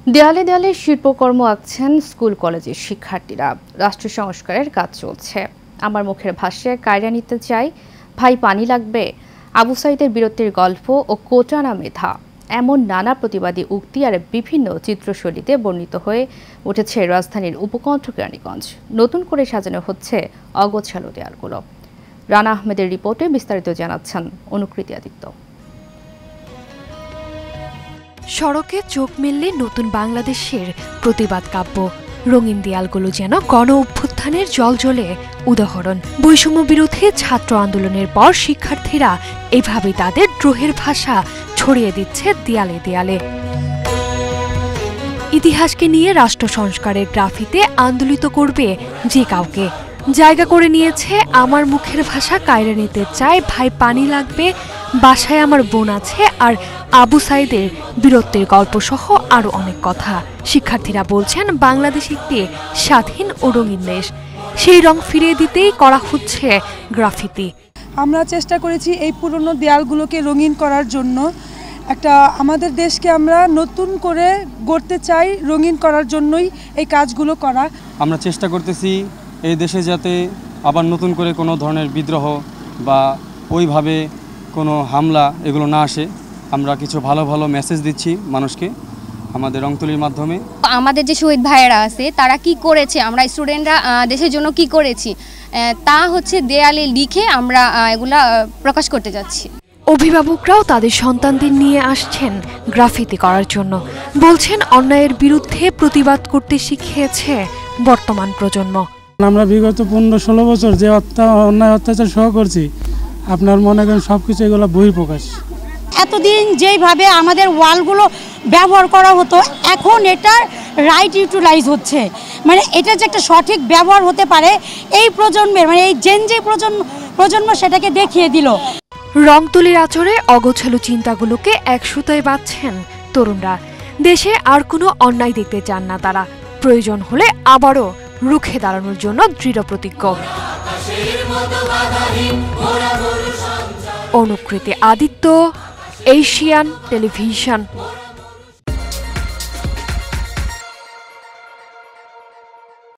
দেয়ালে দেয়ালে শিল্পকর্ম আঁকছেন স্কুল কলেজের শিক্ষার্থীরা। রাষ্ট্র সংস্কারের কাজ চলছে। আমার মুখের ভাষায় কায়রা নিতে চাই, ভাই পানি লাগবে, আবু সাইদের বীরত্বের গল্প ও কোটানা মেধা, এমন নানা প্রতিবাদী উক্তি আর বিভিন্ন চিত্রশৈলীতে বর্ণিত হয়ে উঠেছে রাজধানীর উপকণ্ঠ কেরানীগঞ্জ। নতুন করে সাজানো হচ্ছে অগোছালো দেয়ালগুলো। রানা আহমেদের রিপোর্টে বিস্তারিত জানাচ্ছেন অনুকৃতি আদিত্য। সড়কে চোখ মেললে নতুন বাংলাদেশের প্রতিবাদ কাব্য। রঙিন দেয়ালগুলো যেন গণ অভ্যুত্থানের জলজলে উদাহরণ। বৈষম্য বিরোধী ছাত্র আন্দোলনের পর শিক্ষার্থীরা এভাবে তাদের দ্রোহের ভাষা ছড়িয়ে দিচ্ছে দেয়ালে দেয়ালে। ইতিহাসকে নিয়ে রাষ্ট্র সংস্কারের গ্রাফিতে আন্দোলিত করবে যে কাউকে। জায়গা করে নিয়েছে আমার মুখের ভাষা কায়রা নিতে চায়, ভাই পানি লাগবে, বাসায় আমার বোন আছে, আর আবু সাইদের বীরত্বের গল্প সহ আরো অনেক কথা। শিক্ষার্থীরা বলছেন বাংলাদেশ একটি স্বাধীন ও রঙিন দেশ, সেই রং ফিরিয়ে দিতেই করা হচ্ছে গ্রাফিতি। আমরা চেষ্টা করেছি এই পুরনো দেয়ালগুলোকে রঙিন করার জন্য। একটা আমাদের দেশকে আমরা নতুন করে গড়তে চাই, রঙিন করার জন্যই এই কাজগুলো করা। আমরা চেষ্টা করতেছি এই দেশে যাতে আবার নতুন করে কোনো ধরনের বিদ্রোহ বা ওইভাবে কোনো হামলা এগুলো না আসে। আমরা কিছু ভালো ভালো মেসেজ দিচ্ছি মানুষকে আমাদের রংতুলির মাধ্যমে। আমাদের যে শহীদ ভাইয়েরা আছে তারা কি করেছে, আমরা স্টুডেন্টরা দেশের জন্য কি করেছি তা হচ্ছে দেয়ালে লিখে আমরা এগুলা প্রকাশ করতে যাচ্ছি। অভিভাবকরাও তাদের সন্তানদের নিয়ে আসছেন গ্রাফিতি করার জন্য। বলছেন অন্যায়ের বিরুদ্ধে প্রতিবাদ করতে শিখিয়েছে বর্তমান প্রজন্ম। আমরা বিগত 15-16 বছর যে অন্যায় অত্যাচার সহ করছি, আপনার মনে করেন সবকিছু এগুলো বহিঃপ্রকাশ। এতদিন যেইভাবে আমাদের ওয়ালগুলো ব্যবহার করা হতো, এখন এটার রাইট ইউটিলাইজ হচ্ছে। মানে এটা যে একটা সঠিক ব্যবহার হতে পারে এই প্রজন্মের, মানে এই যে প্রজন্ম সেটাকে দেখিয়ে দিল। রংতুলির আচরে অগোছালো চিন্তাগুলোকে এক সুতায় বাঁধছেন তরুণরা। দেশে আর কোনো অন্যায় দেখতে চান না তারা। প্রয়োজন হলে আবারও রুখে দাঁড়ানোর জন্য দৃঢ় প্রতিজ্ঞ। অনুকৃতি আদিত্য, এশিয়ান টেলিভিশন।